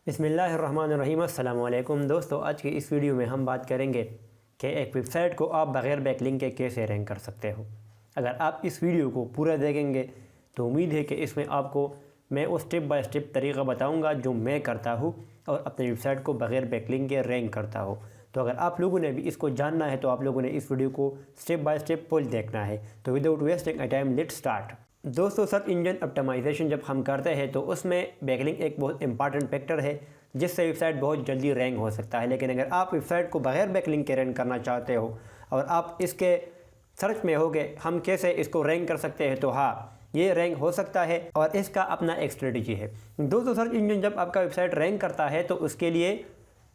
बिस्मिल्लाहिर्रहमानिर्रहीम। अस्सलाम वालेकुम दोस्तों, आज की इस वीडियो में हम बात करेंगे कि एक वेबसाइट को आप बग़ैर बैकलिंक के कैसे रैंक कर सकते हो। अगर आप इस वीडियो को पूरा देखेंगे तो उम्मीद है कि इसमें आपको मैं वो स्टेप बाय स्टेप तरीक़ा बताऊंगा जो मैं करता हूँ और अपनी वेबसाइट को बग़ैर बैकलिंक के रैंक करता हूँ। तो अगर आप लोगों ने भी इसको जानना है तो आप लोगों ने इस वीडियो को स्टेप बाय स्टेप फुल देखना है। तो without wasting time let's start. दोस्तों, सर्च इंजन ऑप्टिमाइजेशन जब हम करते हैं तो उसमें बैकलिंक एक बहुत इंपॉर्टेंट फैक्टर है जिससे वेबसाइट बहुत जल्दी रैंक हो सकता है। लेकिन अगर आप वेबसाइट को बगैर बैकलिंक के रैंक करना चाहते हो और आप इसके सर्च में होगे हम कैसे इसको रैंक कर सकते हैं, तो हाँ, ये रैंक हो सकता है और इसका अपना एक स्ट्रेटजी है। दोस्तों, सर्च इंजन जब आपका वेबसाइट रैंक करता है तो उसके लिए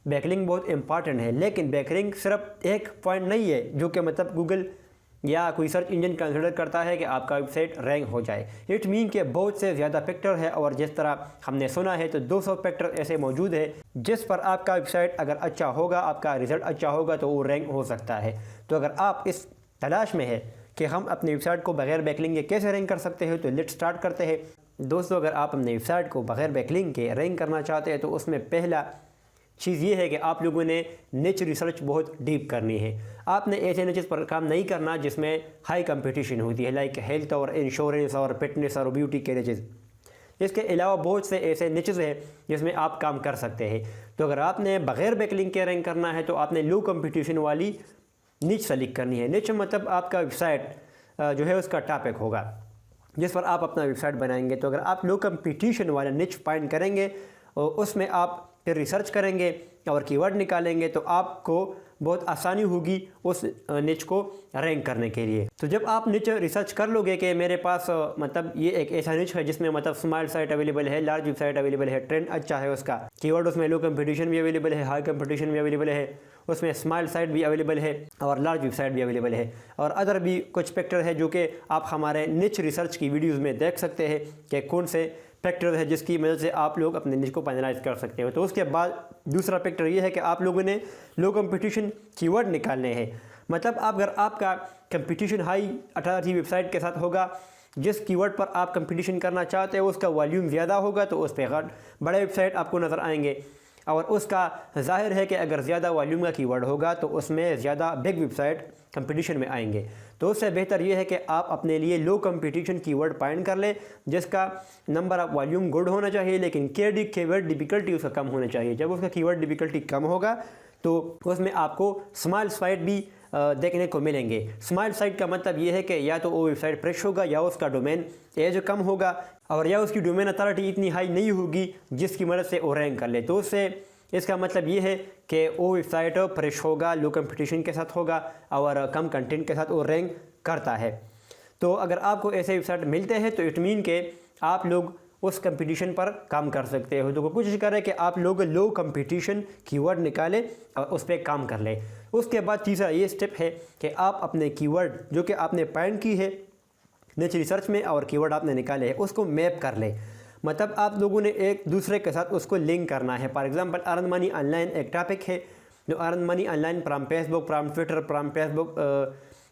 बैकलिंक बहुत इंपॉर्टेंट है। लेकिन बैकलिंक सिर्फ एक पॉइंट नहीं है जो कि मतलब गूगल या कोई सर्च इंजन कंसिडर करता है कि आपका वेबसाइट रैंक हो जाए। इट मीन के बहुत से ज़्यादा फैक्टर है और जिस तरह हमने सुना है तो 200 फैक्टर ऐसे मौजूद है जिस पर आपका वेबसाइट अगर अच्छा होगा, आपका रिजल्ट अच्छा होगा तो वो रैंक हो सकता है। तो अगर आप इस तलाश में है कि हम अपनी वेबसाइट को बगैर बैकलिंक के कैसे रैंक कर सकते हैं तो लेट्स स्टार्ट करते हैं। दोस्तों, अगर आप अपनी वेबसाइट को बगैर बैकलिंक के रैंक करना चाहते हैं तो उसमें पहला चीज़ ये है कि आप लोगों ने निच रिसर्च बहुत डीप करनी है। आपने ऐसे निचेस पर काम नहीं करना जिसमें हाई कंपटीशन होती है, लाइक हेल्थ और इंश्योरेंस और फिटनेस और ब्यूटी के निचेस। इसके अलावा बहुत से ऐसे निचेस हैं जिसमें आप काम कर सकते हैं। तो अगर आपने बगैर बैकलिंक के रैंक करना है तो आपने लो कंपटीशन वाली निच सेलेक्ट करनी है। निच मतलब आपका वेबसाइट जो है उसका टॉपिक होगा जिस पर आप अपना वेबसाइट बनाएंगे। तो अगर आप लो कंपटीशन वाला निच फाइंड करेंगे और उसमें आप फिर रिसर्च करेंगे और कीवर्ड निकालेंगे तो आपको बहुत आसानी होगी उस निच को रैंक करने के लिए। तो जब आप निच रिसर्च कर लोगे कि मेरे पास मतलब ये एक ऐसा निच है जिसमें मतलब स्मॉल साइट अवेलेबल है, लार्ज वेबसाइट अवेलेबल है, ट्रेंड अच्छा है उसका, कीवर्ड उसमें लो कंपटीशन भी अवेलेबल है, हाई कंपटीशन भी अवेलेबल है, उसमें स्मॉल साइट भी अवेलेबल है और लार्ज वेबसाइट भी अवेलेबल है और अदर भी कुछ फैक्टर है जो कि आप हमारे निच रिसर्च की वीडियोज़ में देख सकते हैं कि कौन से फैक्टर है जिसकी मदद से आप लोग अपने निच को फाइनलाइज कर सकते हो। तो उसके बाद दूसरा फैक्टर ये है कि आप लोगों ने लो कंपटीशन कीवर्ड निकालने हैं। मतलब अगर आपका कंपटीशन हाई अथॉरिटी वेबसाइट के साथ होगा, जिस कीवर्ड पर आप कंपटीशन करना चाहते हो उसका वॉल्यूम ज़्यादा होगा तो उस पर बड़े वेबसाइट आपको नज़र आएंगे और उसका जाहिर है कि अगर ज़्यादा वॉल्यूम का कीवर्ड होगा तो उसमें ज़्यादा बिग वेबसाइट कंपटीशन में आएंगे। तो उससे बेहतर यह है कि आप अपने लिए लो कंपटीशन कीवर्ड फाइंड कर लें जिसका नंबर ऑफ वॉल्यूम गुड होना चाहिए लेकिन कीवर्ड डिफ़िकल्टी उसका कम होना चाहिए। जब उसका कीवर्ड डिफ़िकल्टी कम होगा तो उसमें आपको स्मॉल साइट भी देखने को मिलेंगे। स्मॉल साइट का मतलब ये है कि या तो वो वेबसाइट फ्रेश होगा या उसका डोमेन एज कम होगा और या उसकी डोमेन अथॉरिटी इतनी हाई नहीं होगी जिसकी मदद से वो रैंक कर ले। तो उससे इसका मतलब ये है कि वो वेबसाइट फ्रेश होगा, लो कंपटीशन के साथ होगा और कम कंटेंट के साथ वो रैंक करता है। तो अगर आपको ऐसे वेबसाइट मिलते हैं तो इट मीन के आप लोग उस कंपटीशन पर काम कर सकते हो। तो कोशिश करें कि आप लोग लो कंपटीशन कीवर्ड निकालें और उस पर काम कर लें। उसके बाद तीसरा ये स्टेप है कि आप अपने कीवर्ड जो कि आपने फाइंड की है निच रिसर्च में और कीवर्ड आपने निकाले हैं उसको मैप कर लें। मतलब आप लोगों ने एक दूसरे के साथ उसको लिंक करना है। For example earn money online एक टॉपिक है जो earn money online from Facebook, from Twitter, from Facebook,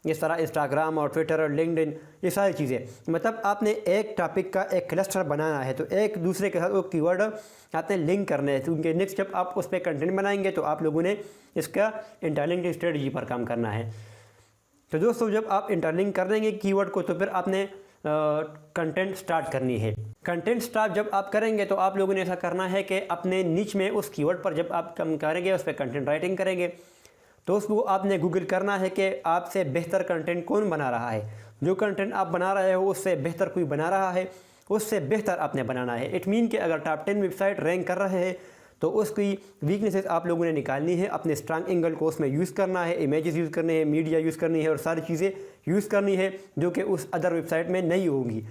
इस तरह इंस्टाग्राम और ट्विटर और लिंक्डइन, ये सारी चीज़ें। मतलब आपने एक टॉपिक का एक क्लस्टर बनाना है तो एक दूसरे के साथ वो कीवर्ड आपने लिंक करने हैं। तो उनके नेक्स्ट जब आप उस पर कंटेंट बनाएंगे तो आप लोगों ने इसका इंटरलिंक स्ट्रेटजी पर काम करना है। तो दोस्तों, जब आप इंटरलिंक कर देंगे कीवर्ड को तो फिर आपने कंटेंट स्टार्ट करनी है। कंटेंट स्टार्ट जब आप करेंगे तो आप लोगों ने ऐसा करना है कि अपने निच में उस कीवर्ड पर जब आप काम करेंगे उस पर कंटेंट राइटिंग करेंगे तो उसको आपने गूगल करना है कि आपसे बेहतर कंटेंट कौन बना रहा है। जो कंटेंट आप बना रहे हो उससे बेहतर कोई बना रहा है, उससे बेहतर आपने बनाना है। इट मीन कि अगर टॉप 10 वेबसाइट रैंक कर रहे हैं तो उसकी वीकनेसेस आप लोगों ने निकालनी है, अपने स्ट्रांग एंगल को उसमें यूज़ करना है, इमेजेस यूज़ करने हैं, मीडिया यूज़ करनी है और सारी चीज़ें यूज़ करनी है जो कि उस अदर वेबसाइट में नहीं होंगी।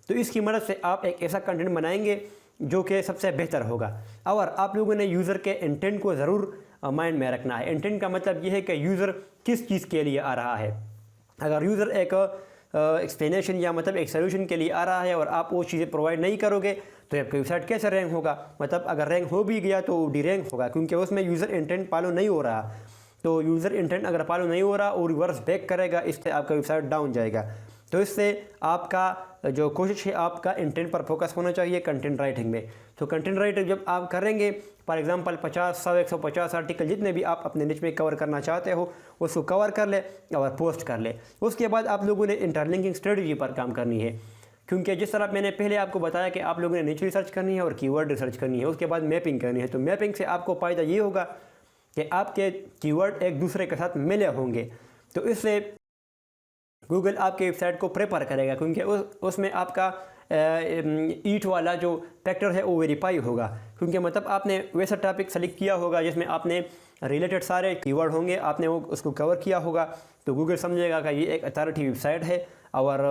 तो इसकी मदद से आप एक ऐसा कंटेंट बनाएंगे जो कि सबसे बेहतर होगा। और आप लोगों ने यूज़र के इंटेंट को ज़रूर माइंड में रखना है। इंटेंट का मतलब ये है कि यूज़र किस चीज़ के लिए आ रहा है। अगर यूज़र एक एक्सप्लेनेशन या मतलब एक सोल्यूशन के लिए आ रहा है और आप वो चीज़ें प्रोवाइड नहीं करोगे तो आपकी वेबसाइट कैसे रैंक होगा। मतलब अगर रैंक हो भी गया तो डी रैंक होगा क्योंकि उसमें यूज़र इंटेंट फॉलो नहीं हो रहा। तो यूज़र इंटेंट अगर फॉलो नहीं हो रहा और रिवर्स बैक करेगा इससे आपका वेबसाइट डाउन जाएगा। तो इससे आपका जो कोशिश है आपका इंटेंट पर फोकस होना चाहिए कंटेंट राइटिंग में। तो कंटेंट राइटिंग जब आप करेंगे, फॉर एग्जांपल 50, 100, 150 आर्टिकल जितने भी आप अपने निच में कवर करना चाहते हो उसको कवर कर ले और पोस्ट कर ले। उसके बाद आप लोगों ने इंटरलिंकिंग स्ट्रेटजी पर काम करनी है, क्योंकि जिस तरह मैंने पहले आपको बताया कि आप लोगों ने निच रिसर्च करनी है और कीवर्ड रिसर्च करनी है, उसके बाद मैपिंग करनी है। तो मैपिंग से आपको फ़ायदा ये होगा कि आपके कीवर्ड एक दूसरे के साथ मिले होंगे, तो इससे गूगल आपके वेबसाइट को प्रेफर करेगा, क्योंकि उसमें आपका ईट वाला जो फैक्टर है वो वेरीफाई होगा, क्योंकि मतलब आपने वैसा टॉपिक सेलेक्ट किया होगा जिसमें आपने रिलेटेड सारे कीवर्ड होंगे, आपने वो उसको कवर किया होगा, तो गूगल समझेगा कि ये एक अथॉरिटी वेबसाइट है और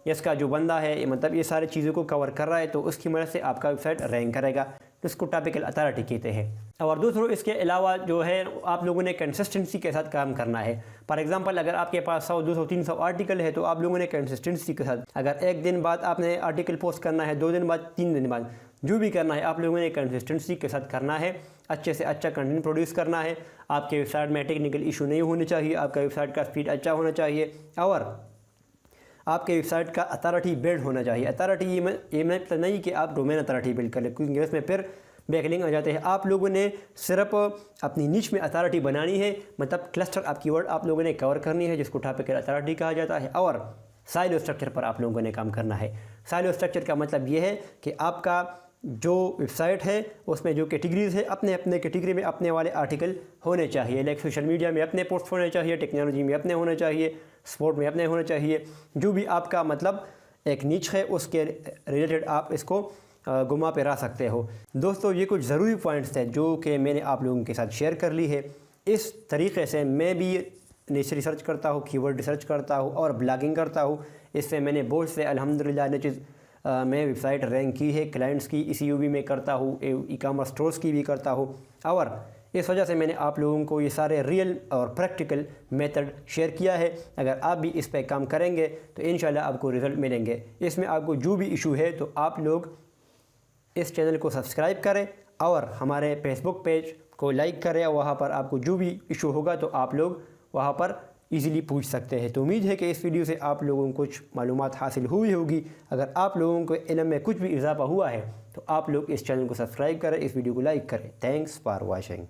इसका जो बंदा है मतलब ये सारी चीज़ों को कवर कर रहा है, तो उसकी मदद से आपका वेबसाइट रैंक करेगा, तो इसको टॉपिकल अथॉरिटी कहते हैं। और दूसरों इसके अलावा जो है आप लोगों ने कंसिस्टेंसी के साथ काम करना है। फॉर एग्जांपल अगर आपके पास 100, 200, 300 आर्टिकल है, तो आप लोगों ने कंसिस्टेंसी के साथ, अगर एक दिन बाद आपने आर्टिकल पोस्ट करना है, 2 दिन बाद, 3 दिन बाद, जो भी करना है आप लोगों ने कंसिस्टेंसी के साथ करना है। अच्छे से अच्छा कंटेंट प्रोड्यूस करना है। आपके वेबसाइट में टेक्निकल इशू नहीं होने चाहिए, आपका वेबसाइट का स्पीड अच्छा होना चाहिए और आपके वेबसाइट का अथॉरिटी बिल्ड होना चाहिए। अथॉरिटी ये मतलब नहीं कि आप डोमेन अथॉरिटी बिल्ड कर लें, क्योंकि उसमें फिर बैकलिंक आ जाते हैं। आप लोगों ने सिर्फ अपनी निच में अथॉरिटी बनानी है, मतलब क्लस्टर ऑफ कीवर्ड आप लोगों ने कवर करनी है, जिसको टॉपिकल अथॉरिटी कहा जाता है। और साइलो स्ट्रक्चर पर आप लोगों ने काम करना है। साइलो स्ट्रक्चर का मतलब ये है कि आपका जो वेबसाइट है उसमें जो कैटेगरीज है, अपने अपने कैटेगरी में अपने वाले आर्टिकल होने चाहिए। लाइक सोशल मीडिया में अपने पोस्ट होने चाहिए, टेक्नोलॉजी में अपने होने चाहिए, स्पोर्ट में अपने होने चाहिए। जो भी आपका मतलब एक निच है उसके रिलेटेड आप इसको घुमा फिरा सकते हो। दोस्तों ये कुछ ज़रूरी पॉइंट्स थे जो कि मैंने आप लोगों के साथ शेयर कर ली है। इस तरीके से मैं भी निच रिसर्च करता हूँ, कीवर्ड रिसर्च करता हूँ और ब्लॉगिंग करता हूँ। इससे मैंने बहुत से अल्हम्दुलिल्लाह निच मैं वेबसाइट रैंक की है, क्लाइंट्स की ECU भी मैं करता हूँ, ई-कॉमर्स स्टोर्स की भी करता हूँ। और इस वजह से मैंने आप लोगों को ये सारे रियल और प्रैक्टिकल मेथड शेयर किया है। अगर आप भी इस पर काम करेंगे तो इंशाल्लाह आपको रिज़ल्ट मिलेंगे। इसमें आपको जो भी इशू है तो आप लोग इस चैनल को सब्सक्राइब करें और हमारे फेसबुक पेज को लाइक करें। वहाँ पर आपको जो भी इशू होगा तो आप लोग वहाँ पर इजीली पूछ सकते हैं। तो उम्मीद है कि इस वीडियो से आप लोगों को कुछ मालूमात हासिल हुई होगी। अगर आप लोगों को इल्म में कुछ भी इजाफा हुआ है तो आप लोग इस चैनल को सब्सक्राइब करें, इस वीडियो को लाइक करें। Thanks for watching.